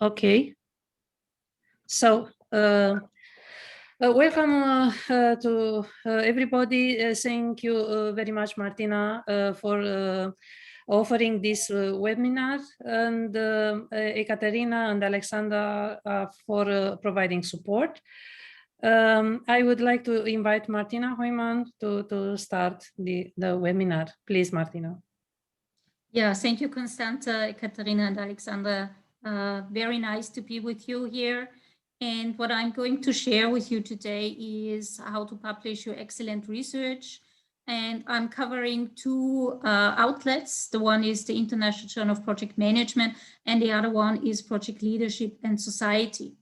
Okay. So, welcome to everybody. Thank you very much, Martina, for offering this webinar, and Ekaterina and Alexandra for providing support. I would like to invite Mартиной Хуэманн to start the webinar. Please, Martina. Yeah, thank you, Constanta, Ekaterina, and Alexandra. Very nice to be with you here. And what I'm going to share with you today is how to publish your excellent research. And I'm covering two outlets. The one is the International Journal of Project Management, and the other one is Project Leadership and Society.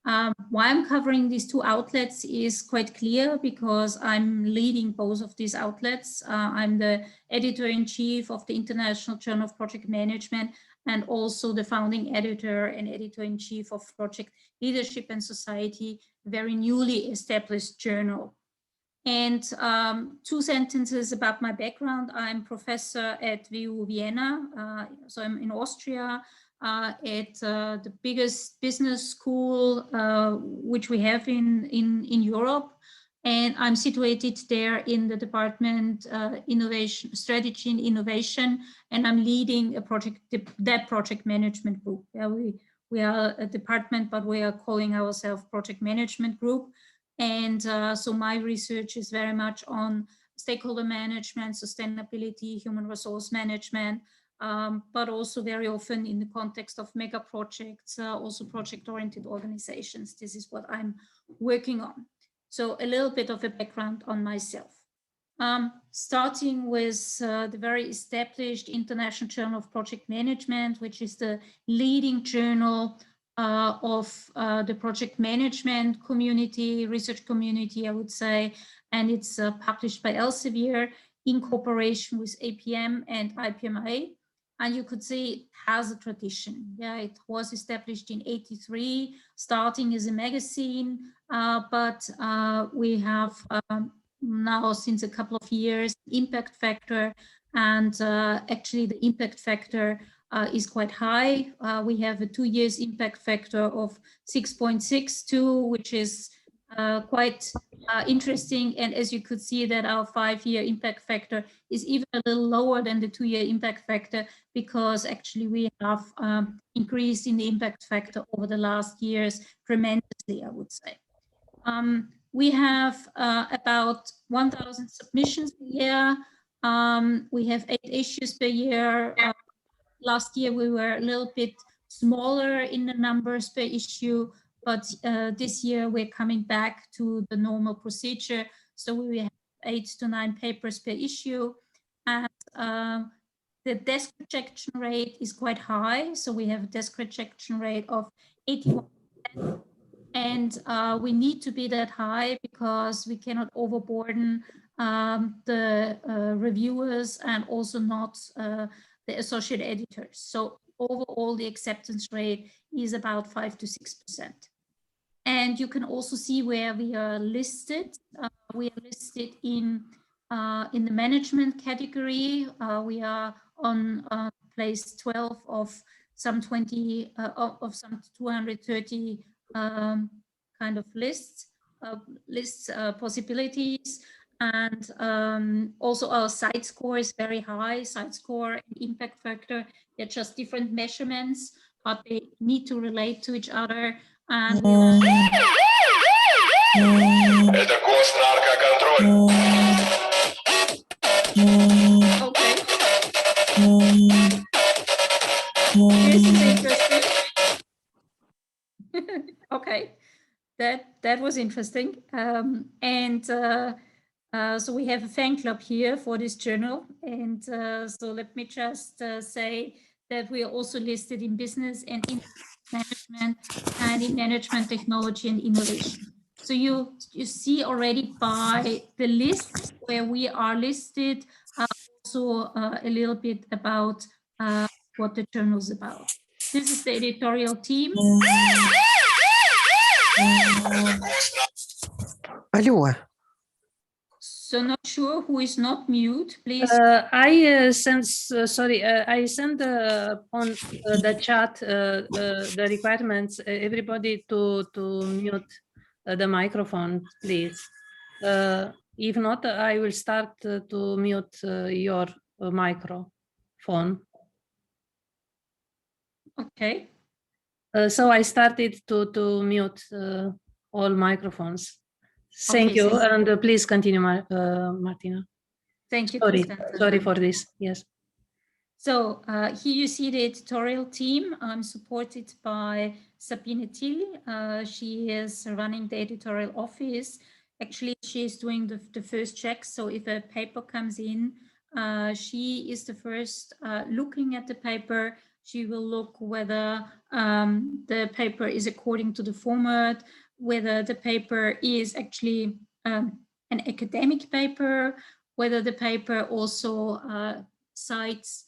Why I'm covering these two outlets is quite clear, because I'm leading both of these outlets. I'm the editor-in-chief of the International Journal of Project Management, and also the founding editor and editor-in-chief of Project Leadership and Society, a very newly established journal. And two sentences about my background. I'm professor at WU Vienna, so I'm in Austria, at the biggest business school which we have in Europe. And I'm situated there in the department Innovation, Strategy and Innovation, and I'm leading a project, that project management group. Yeah, we are a department, but we are calling ourselves Project Management Group. And so my research is very much on stakeholder management, sustainability, human resource management, but also very often in the context of mega projects, also project-oriented organizations. This is what I'm working on. So a little bit of a background on myself. Starting with the very established International Journal of Project Management, which is the leading journal of the project management community, research community, I would say, and it's published by Elsevier in cooperation with APM and IPMA. And you could see it has a tradition. Yeah, it was established in '83, starting as a magazine, but we have now, since a couple of years, impact factor, and actually the impact factor is quite high. We have a 2 years impact factor of 6.62, which is quite interesting. And as you could see, that our 5-year impact factor is even a little lower than the 2-year impact factor, because actually we have increased in the impact factor over the last years tremendously, I would say. We have about 1,000 submissions a year. We have 8 issues per year. Last year we were a little bit smaller in the numbers per issue, but this year we're coming back to the normal procedure. So we have 8 to 9 papers per issue, and the desk rejection rate is quite high. So we have a desk rejection rate of 81%, and we need to be that high because we cannot overburden the reviewers and also not the associate editors. So overall, the acceptance rate is about 5 to 6%. And you can also see where we are listed. We are listed in the management category. We are on place 12 of some 230 kind of lists possibilities. And also our site score is very high. Site score and impact factor, they're just different measurements, but they need to relate to each other. And это госнаркоконтроль. Okay. This is interesting. Okay, that was interesting. So we have a fan club here for this journal. And so let me just say that we are also listed in business and in management and in management technology and innovation. So you see already by the list where we are listed, also a little bit about what the journal is about. This is the editorial team. Алло. So not sure who is not mute, please. I sent on the chat the requirements, everybody to mute the microphone, please. If not, I will start to mute your microphone. Okay. So I started to mute all microphones. Thank Okay, you, thank you. and please continue, Martina. Thank you, Sorry, Constanza. sorry for this. Yes. So here you see the editorial team. I'm supported by Sabine Thiel. She is running the editorial office. Actually, she is doing the first checks. So if a paper comes in, she is the first looking at the paper. She will look whether the paper is according to the format, whether the paper is actually an academic paper, whether the paper also cites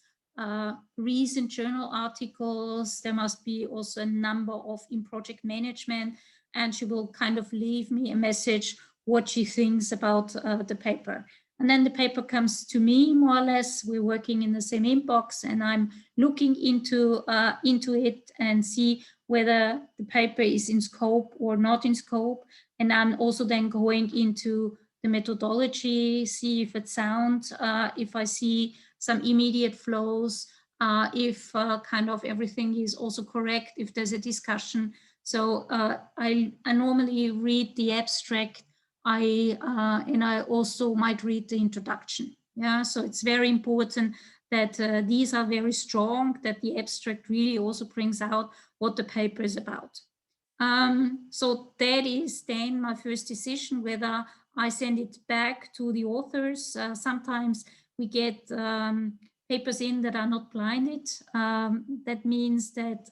recent journal articles. There must be also a number of in project management, and she will kind of leave me a message what she thinks about the paper. And then the paper comes to me, more or less. We're working in the same inbox, and I'm looking into it and see whether the paper is in scope or not in scope. And I'm also then going into the methodology, see if it's sound, if I see some immediate flows, if kind of everything is also correct, if there's a discussion. So I normally read the abstract, and I also might read the introduction. Yeah, so it's very important that these are very strong, that the abstract really also brings out what the paper is about. So that is then my first decision, whether I send it back to the authors. Sometimes we get papers in that are not blinded. That means that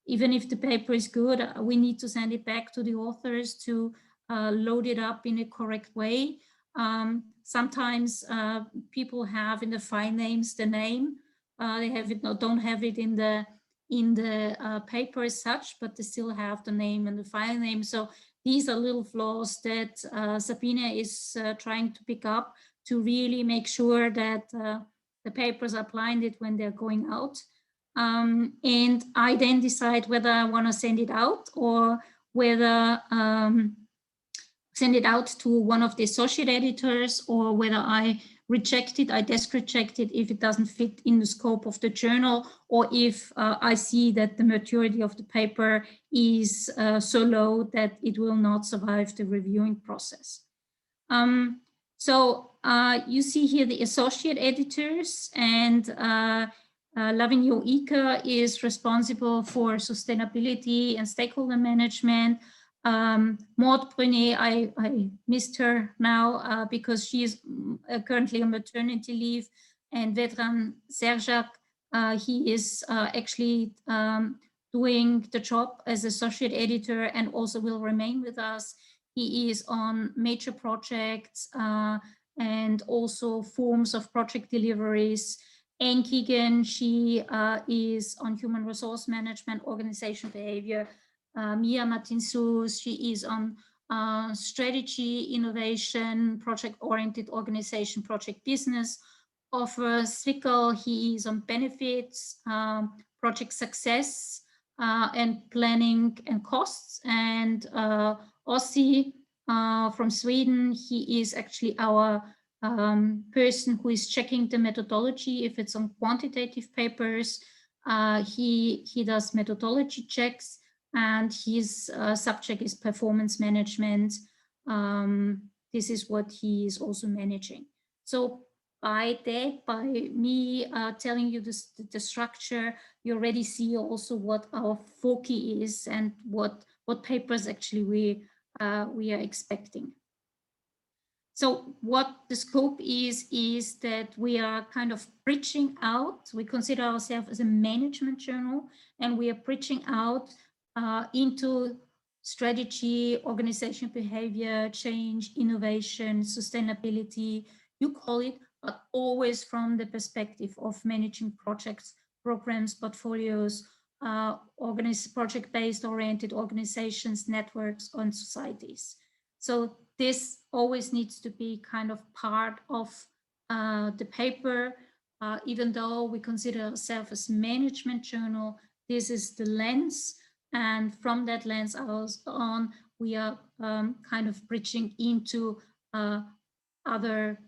even if the paper is good, we need to send it back to the authors to load it up in a correct way. Sometimes people have in the file names the name. They have it, don't have it in the paper as such, but they still have the name and the file name. So these are little flaws that Sabine is trying to pick up to really make sure that the papers are blinded when they're going out. And I then decide whether I want to send it out or whether send it out to one of the associate editors, or whether I reject it, I desk reject it if it doesn't fit in the scope of the journal, or if I see that the maturity of the paper is so low that it will not survive the reviewing process. So you see here the associate editors, and Lavinia Ika is responsible for sustainability and stakeholder management. Maud Brunet, I missed her now because she is currently on maternity leave, and Vedran Serjak, he is actually doing the job as associate editor and also will remain with us. He is on major projects and also forms of project deliveries. Anne Keegan, she is on human resource management, organization behavior. Mia Martin-Sus, she is on strategy, innovation, project-oriented organization, project business. Offer Zwickel, he is on benefits, project success, and planning and costs. And Ossi from Sweden, he is actually our person who is checking the methodology. If it's on quantitative papers, he does methodology checks, and his subject is performance management. This is what he is also managing. So by that, by me telling you the structure, you already see also what our focus is and what papers actually we are expecting. So what the scope is that we are kind of bridging out. We consider ourselves as a management journal, and we are bridging out into strategy, organization behavior, change, innovation, sustainability, you call it, but always from the perspective of managing projects, programs, portfolios, project-based oriented organizations, networks, and societies. So this always needs to be kind of part of the paper. Even though we consider ourselves as management journal, this is the lens. And from that lens on, we are kind of bridging into other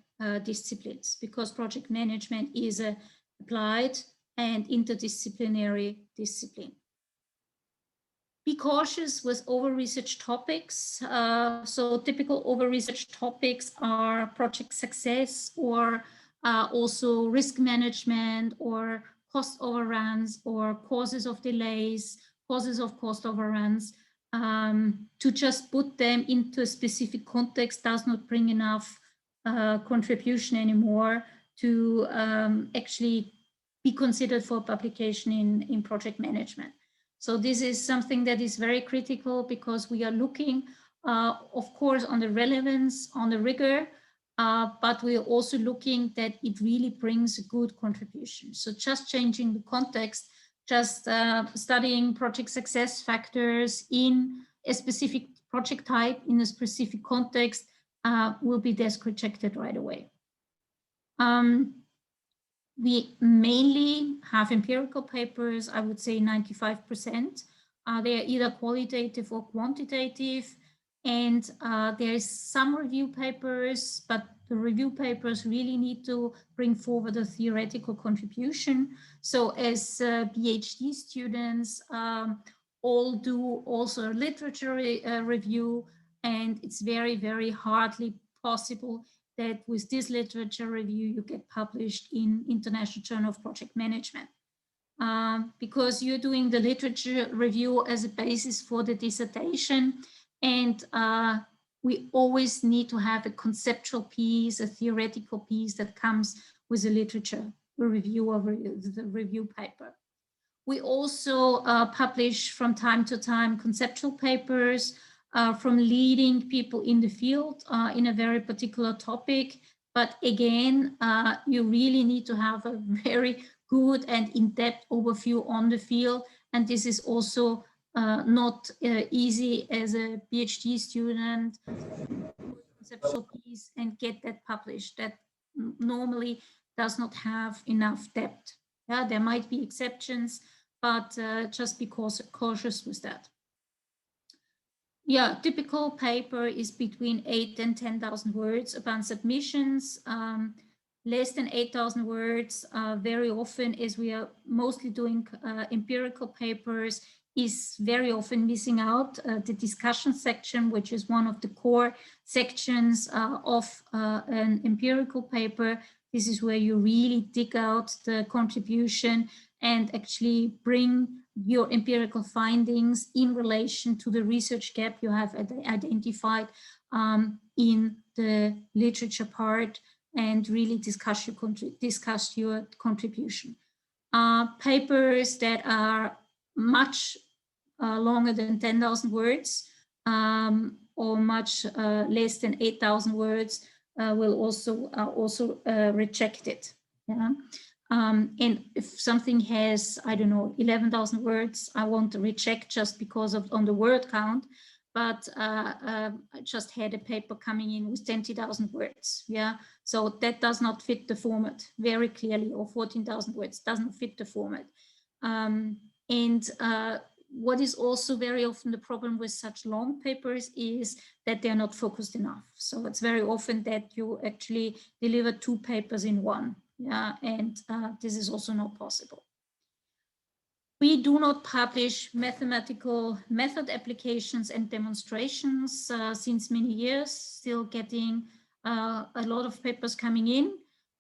disciplines, because project management is a applied and interdisciplinary discipline. Be cautious with over-researched topics. So typical over-researched topics are project success, or also risk management, or cost overruns, or causes of delays, causes of cost overruns. To just put them into a specific context does not bring enough contribution anymore to actually be considered for publication in project management. So this is something that is very critical, because we are looking, of course, on the relevance, on the rigor, but we are also looking that it really brings a good contribution. So just changing the context, just studying project success factors in a specific project type, in a specific context, will be desk rejected right away. We mainly have empirical papers. I would say 95%. They are either qualitative or quantitative. And there is some review papers, but the review papers really need to bring forward a theoretical contribution. So as PhD students all do also a literature review, and it's very, very hardly possible that with this literature review you get published in International Journal of Project Management, because you're doing the literature review as a basis for the dissertation, and we always need to have a conceptual piece, a theoretical piece that comes with a literature review of the review paper. We also publish from time to time conceptual papers from leading people in the field in a very particular topic. But again, you really need to have a very good and in-depth overview on the field. And this is also not easy as a PhD student, conceptual piece and get that published. That normally does not have enough depth. Yeah, there might be exceptions, but just be cautious with that. Yeah, typical paper is between 8,000 and 10,000 words upon submissions. Less than 8,000 words, very often, as we are mostly doing empirical papers, is very often missing out the discussion section, which is one of the core sections of an empirical paper. This is where you really dig out the contribution and actually bring your empirical findings in relation to the research gap you have identified in the literature part, and really discuss your contribution. Papers that are much longer than 10,000 words or much less than 8,000 words will also reject it. Yeah. And if something has, I don't know, 11,000 words, I won't reject just because of on the word count, but I just had a paper coming in with 20,000 words. Yeah, so that does not fit the format very clearly, or 14,000 words doesn't fit the format. What is also very often the problem with such long papers is that they're not focused enough. So it's very often that you actually deliver 2 papers in one. Yeah, and this is also not possible. We do not publish mathematical method applications and demonstrations since many years, still getting a lot of papers coming in.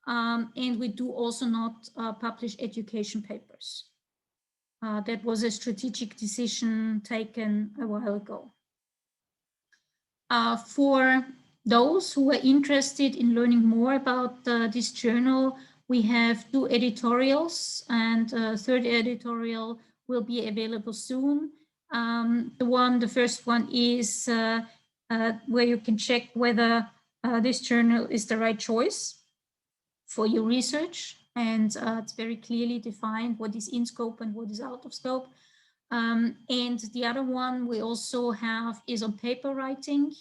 And we do also not publish education papers. That was a strategic decision taken a while ago. For those who are interested in learning more about this journal, we have 2 editorials, and a 3rd editorial will be available soon. The first one is where you can check whether this journal is the right choice for your research. And it's very clearly defined what is in scope and what is out of scope. And the other one we also have is on paper writing.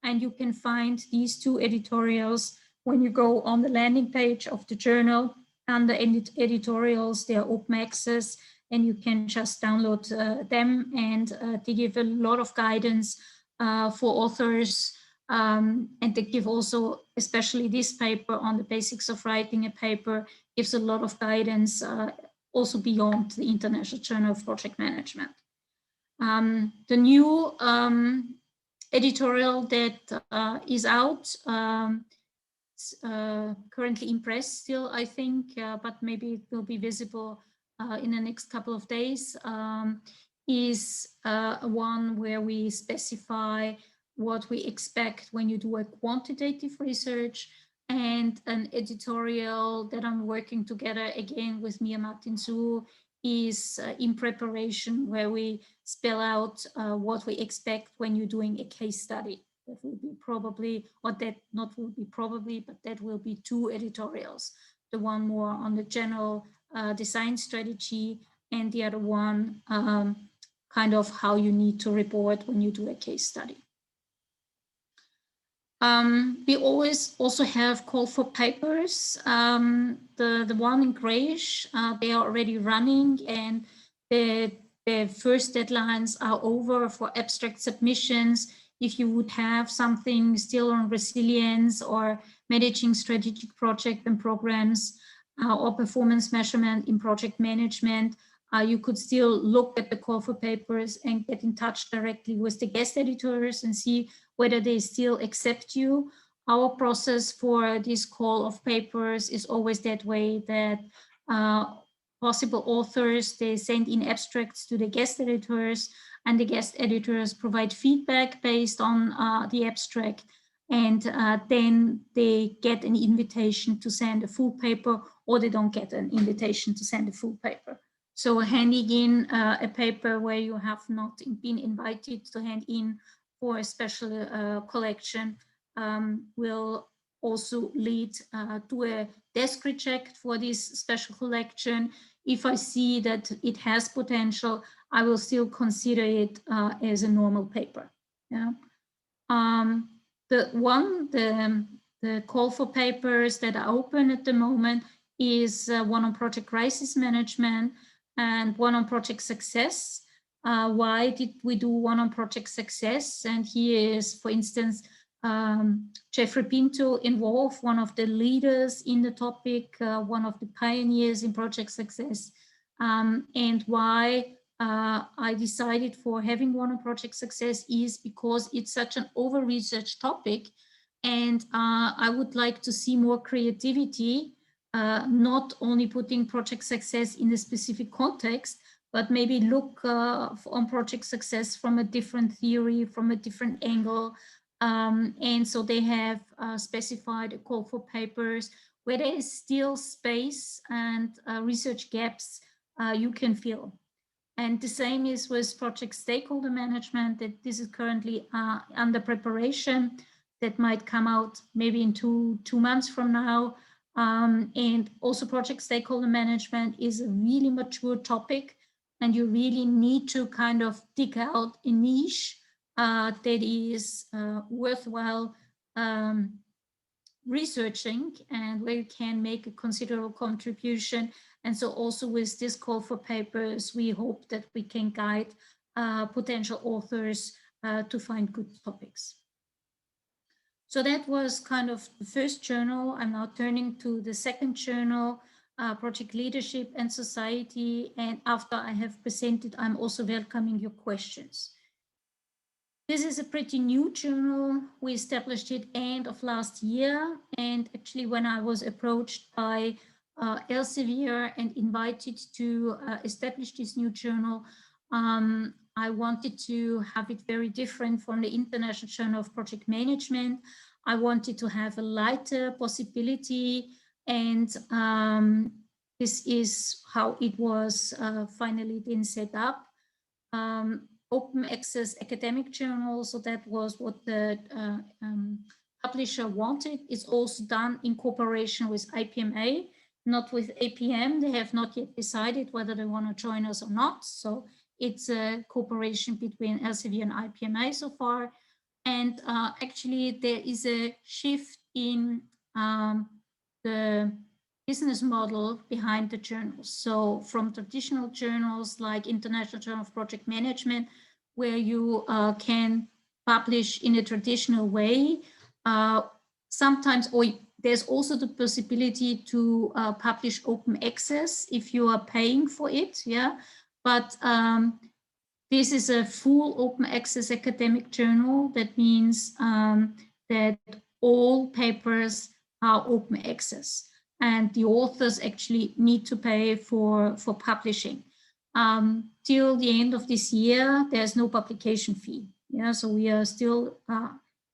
And you can find these 2 editorials when you go on the landing page of the journal. Under editorials, they are open access, and you can just download them, and they give a lot of guidance for authors, and they give also, especially this paper on the basics of writing a paper, gives a lot of guidance also beyond the International Journal of Project Management. The new editorial that is out, currently in press still, I think, but maybe it will be visible in the next couple of days, is one where we specify what we expect when you do a quantitative research, and an editorial that I'm working together again with Mia Martin-Su is in preparation, where we spell out what we expect when you're doing a case study. That will be probably, or that not will be probably, but that will be 2 editorials. The one more on the general design strategy, and the other one kind of how you need to report when you do a case study. We always also have call for papers. The one in grayish, they are already running, and the first deadlines are over for abstract submissions. If you would have something still on resilience or managing strategic project and programs or performance measurement in project management, you could still look at the call for papers and get in touch directly with the guest editors and see whether they still accept you. Our process for this call of papers is always that way, that possible authors, they send in abstracts to the guest editors, and the guest editors provide feedback based on the abstract, and then they get an invitation to send a full paper, or they don't get an invitation to send a full paper. So handing in a paper where you have not been invited to hand in for a special collection will also lead to a desk reject for this special collection. If I see that it has potential, I will still consider it as a normal paper. Yeah. The call for papers that are open at the moment is one on project crisis management and one on project success. Why did we do one on project success? And here is, for instance, Jeffrey Pinto involved, one of the leaders in the topic, one of the pioneers in project success. And why I decided for having one on project success is because it's such an over-researched topic, and I would like to see more creativity, not only putting project success in a specific context, but maybe look on project success from a different theory, from a different angle. And so they have specified a call for papers where there is still space and research gaps you can fill. And the same is with project stakeholder management, that this is currently under preparation. That might come out maybe in two months from now. And also project stakeholder management is a really mature topic, and you really need to kind of dig out a niche that is worthwhile researching and where you can make a considerable contribution. And so also with this call for papers, we hope that we can guide potential authors to find good topics. So that was kind of the first journal. I'm now turning to the second journal, Project Leadership and Society. And after I have presented, I'm also welcoming your questions. This is a pretty new journal. We established it end of last year. And actually when I was approached by Elsevier and invited to establish this new journal, I wanted to have it very different from the International Journal of Project Management. I wanted to have a lighter possibility, and this is how it was finally then set up. Open access academic journal, so that was what the publisher wanted. It's also done in cooperation with IPMA, not with APM. They have not yet decided whether they want to join us or not. So it's a cooperation between Elsevier and IPMA so far. And actually there is a shift in the business model behind the journals. So from traditional journals like International Journal of Project Management, where you can publish in a traditional way, sometimes, or there's also the possibility to publish open access if you are paying for it, yeah. But this is a full open access academic journal. That means that all papers are open access, and the authors actually need to pay for publishing. Till the end of this year, there's no publication fee. Yeah, so we are still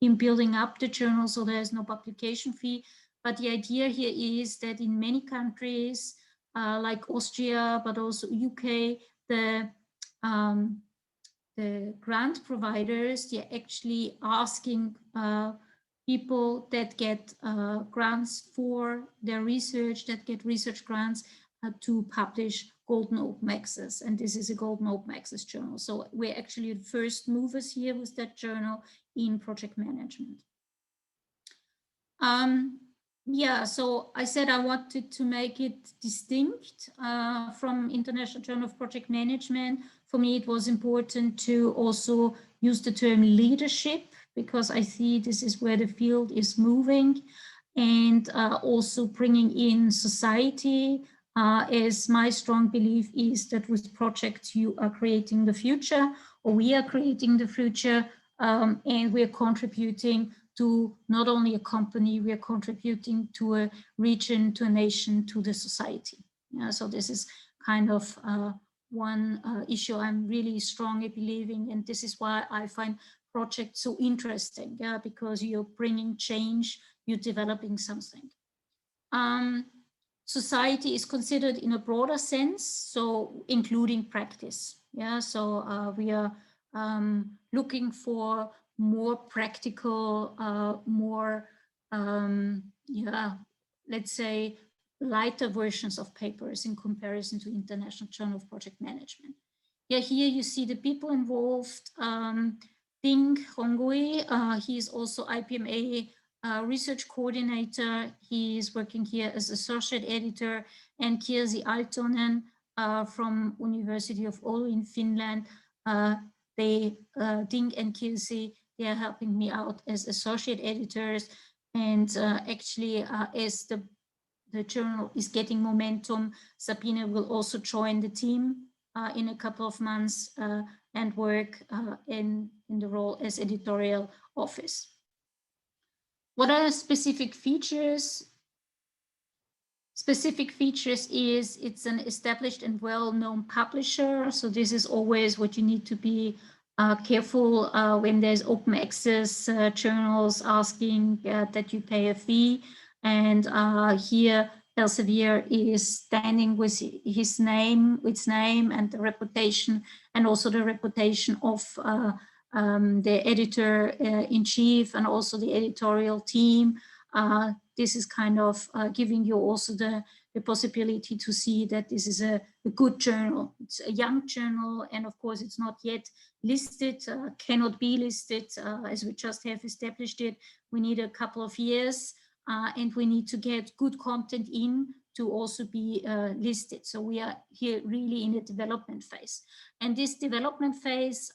in building up the journal, so there's no publication fee. But the idea here is that in many countries, like Austria, but also UK, the grant providers, they're actually asking people that get grants for their research, that get research grants to publish Golden Open Access. And this is a Golden Open Access journal. So we're actually the first movers here with that journal in project management. Yeah, so I said I wanted to make it distinct from International Journal of Project Management. For me, it was important to also use the term leadership, because I see this is where the field is moving, and also bringing in society, as my strong belief is that with projects you are creating the future, or we are creating the future, and we are contributing to not only a company, we are contributing to a region, to a nation, to the society. Yeah, so this is kind of one issue I'm really strongly believing, and this is why I find projects so interesting, yeah, because you're bringing change, you're developing something. Society is considered in a broader sense, so including practice. Yeah, so we are looking for more practical, more, yeah, let's say lighter versions of papers in comparison to International Journal of Project Management. Yeah, here you see the people involved. Ding Hongui, he is also IPMA research coordinator. He is working here as associate editor, and Kirsi Aaltonen from University of Oulu in Finland. Ding and Kirsi, they are helping me out as associate editors, and actually as the journal is getting momentum, Sabine will also join the team in a couple of months and work in the role as editorial office. What are specific features? Specific features is it's an established and well-known publisher. So this is always what you need to be careful when there's open access journals asking that you pay a fee. And here Elsevier is standing with its name and the reputation, and also the reputation of the editor-in-chief and also the editorial team. This is kind of giving you also the possibility to see that this is a good journal. It's a young journal, and of course it's not yet listed, cannot be listed as we just have established it. We need a couple of years and we need to get good content in to also be listed. So we are here really in a development phase. And this development phase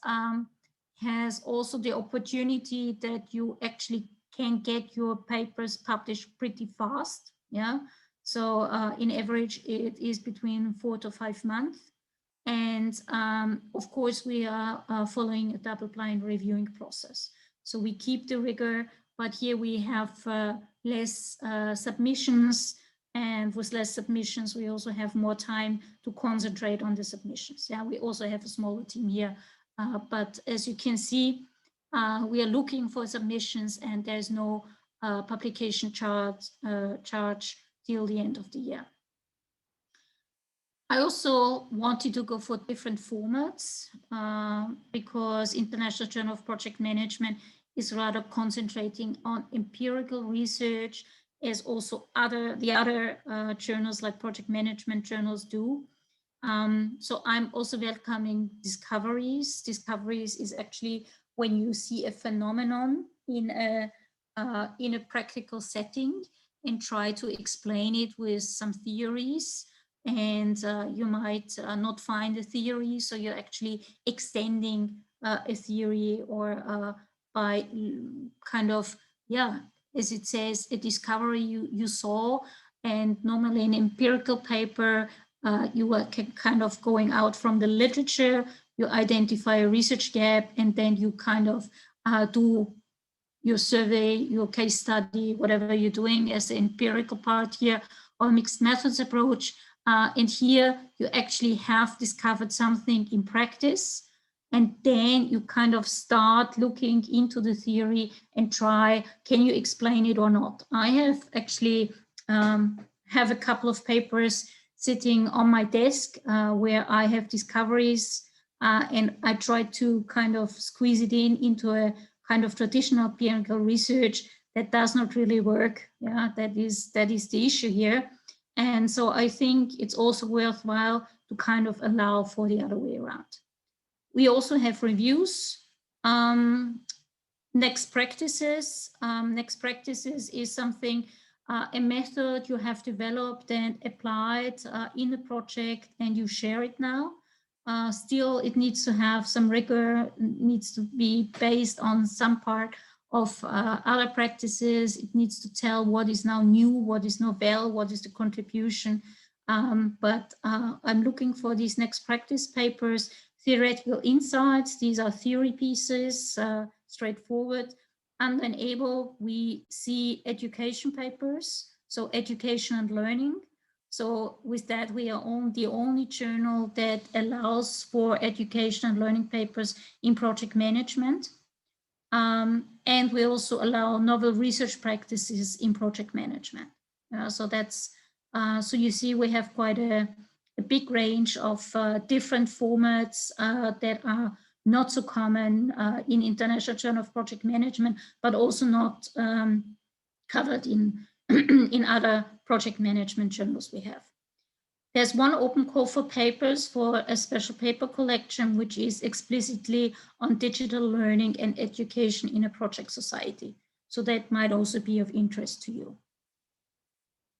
has also the opportunity that you actually can get your papers published pretty fast. Yeah. So in average, it is between 4 to 5 months. And of course, we are following a double-blind reviewing process. So we keep the rigor, but here we have less submissions. And with less submissions, we also have more time to concentrate on the submissions. Yeah, we also have a smaller team here. But as you can see, we are looking for submissions, and there's no publication charge till the end of the year. I also wanted to go for different formats because International Journal of Project Management is rather concentrating on empirical research, as also the other journals like project management journals do. So I'm also welcoming discoveries. Discoveries is actually when you see a phenomenon in a practical setting and try to explain it with some theories. And you might not find a theory, so you're actually extending a theory, or by kind of, yeah, as it says, a discovery you saw. And normally in empirical paper, you are kind of going out from the literature, you identify a research gap, and then you kind of do your survey, your case study, whatever you're doing as the empirical part here, or mixed methods approach. And here you actually have discovered something in practice, and then you kind of start looking into the theory and try, can you explain it or not? I have actually have a couple of papers sitting on my desk where I have discoveries, and I try to kind of squeeze it into a kind of traditional empirical research that does not really work. Yeah, that is the issue here. And so I think it's also worthwhile to kind of allow for the other way around. We also have reviews. Next practices. Next practices is something, a method you have developed and applied in the project, and you share it now. Still, it needs to have some rigor, needs to be based on some part of other practices. It needs to tell what is now new, what is novel, what is the contribution. But I'm looking for these next practice papers, theoretical insights. These are theory pieces, straightforward. And then we see education papers, so education and learning. So with that, we are the only journal that allows for education and learning papers in project management. And we also allow novel research practices in project management. So that's, so you see, we have quite a big range of different formats that are not so common in International Journal of Project Management, but also not covered in in other project management journals we have. There's one open call for papers for a special paper collection, which is explicitly on digital learning and education in a project society. So that might also be of interest to you.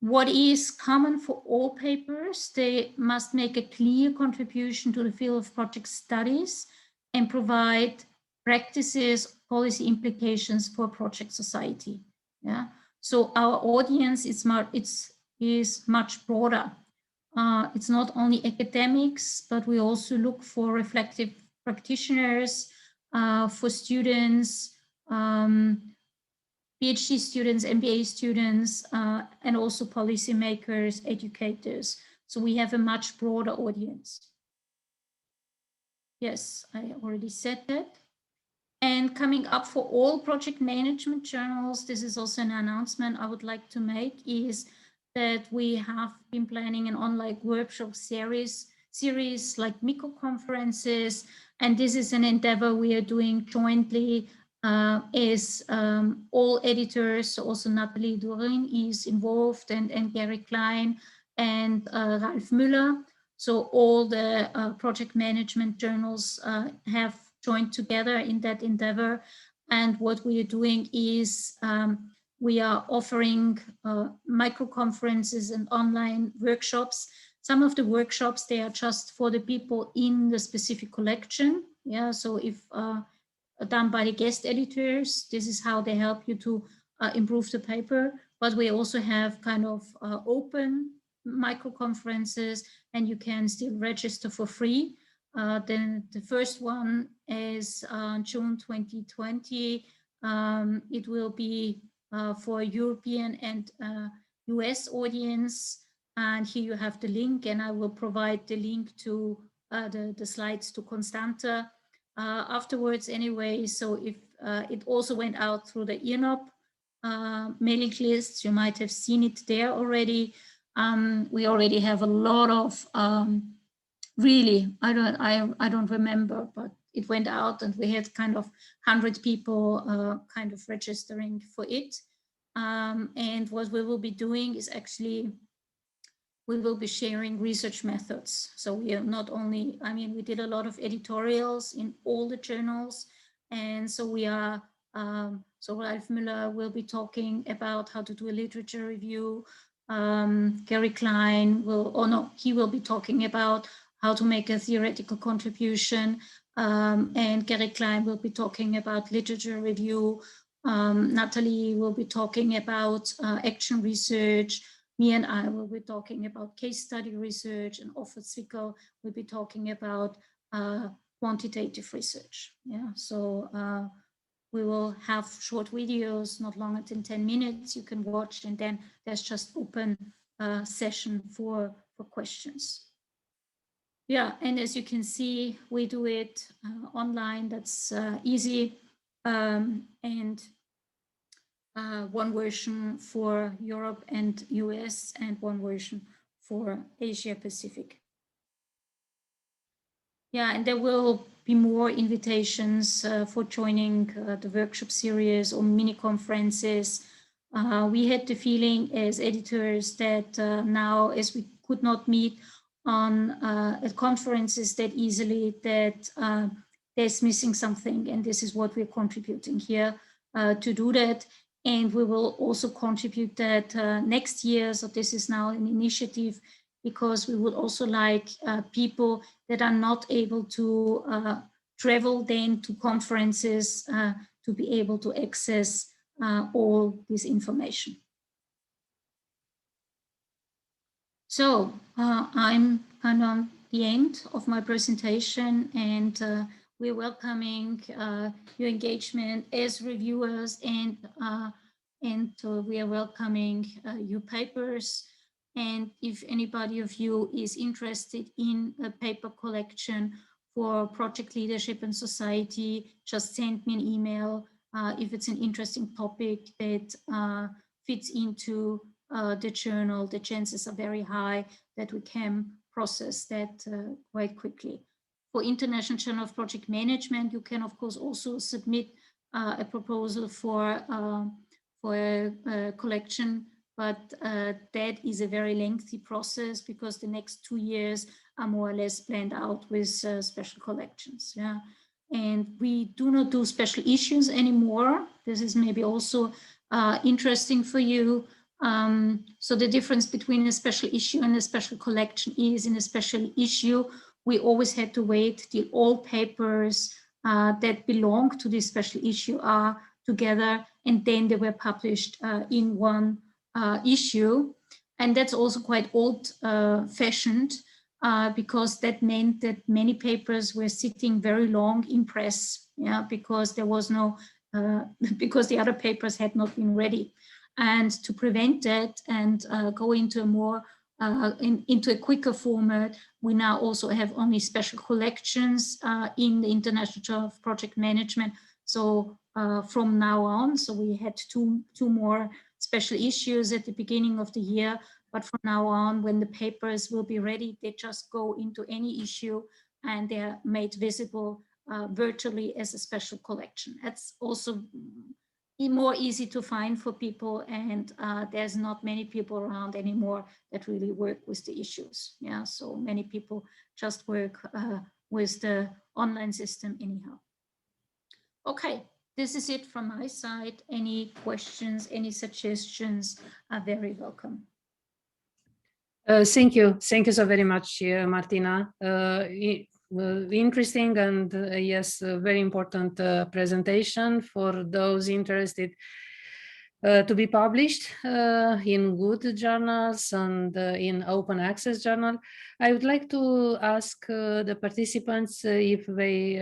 What is common for all papers? They must make a clear contribution to the field of project studies and provide practices, policy implications for project society. Yeah. So our audience is much broader. It's not only academics, but we also look for reflective practitioners, for students, PhD students, MBA students, and also policymakers, educators. So we have a much broader audience. Yes, I already said that. And coming up for all project management journals, this is also an announcement I would like to make, is that we have been planning an online workshop series like micro conferences. And this is an endeavor we are doing jointly as all editors. So also Nathalie Durin is involved, and Gary Klein and Ralf Müller. So all the project management journals have joined together in that endeavor. And what we are doing is we are offering micro conferences and online workshops. Some of the workshops, they are just for the people in the specific collection. Yeah, so if done by the guest editors, this is how they help you to improve the paper. But we also have kind of open micro conferences, and you can still register for free. Then the first one is June 2020. It will be for European and US audience. And here you have the link, and I will provide the link to the slides to Constanta afterwards anyway. So if it also went out through the IRNOP mailing lists, you might have seen it there already. We already have a lot of really, I don't remember, but it went out, and we had kind of 100 people kind of registering for it. And what we will be doing is actually, we will be sharing research methods. So we are not only, I mean, we did a lot of editorials in all the journals, And so we are, so Ralph Müller will be talking about how to do a literature review. Gary Klein he will be talking about how to make a theoretical contribution. And Gary Klein will be talking about literature review. Natalie will be talking about action research. Me and I will be talking about case study research, and Offer Zwickel will be talking about quantitative research. Yeah, so we will have short videos, not longer than 10 minutes you can watch, and then there's just open session for questions. Yeah, and as you can see, we do it online. That's easy. And one version for Europe and US, and one version for Asia Pacific. Yeah, and there will be more invitations for joining the workshop series or mini conferences. We had the feeling as editors that now, as we could not meet on at conferences that easily, that there's missing something, and this is what we're contributing here to do that. And we will also contribute that next year. So this is now an initiative, because we would also like people that are not able to travel then to conferences to be able to access all this information. So I'm kind of the end of my presentation, and we're welcoming your engagement as reviewers, and we are welcoming your papers. And if anybody of you is interested in a paper collection for project leadership and society, just send me an email. If it's an interesting topic that fits into the journal, the chances are very high that we can process that quite quickly. For International Journal of Project Management, you can of course also submit a proposal for a collection, but that is a very lengthy process, because the next 2 years are more or less planned out with special collections. Yeah, and we do not do special issues anymore. This is maybe also interesting for you. So the difference between a special issue and a special collection is, in a special issue, we always had to wait till all papers that belong to this special issue are together, and then they were published in one issue. And that's also quite old fashioned, because that meant that many papers were sitting very long in press, yeah, because there was no, because the other papers had not been ready. And to prevent that and go into a more, into a quicker format, we now also have only special collections in the International Journal of Project Management. So from now on, so we had two more special issues at the beginning of the year, but from now on, when the papers will be ready, they just go into any issue and they're made visible virtually as a special collection. That's also more easy to find for people, and there's not many people around anymore that really work with the issues. Yeah, so many people just work with the online system anyhow. Okay, this is it from my side. Any questions, any suggestions are very welcome. Thank you so very much, Martina. Interesting and yes, very important presentation for those interested to be published in good journals and in open access journal. I would like to ask the participants if they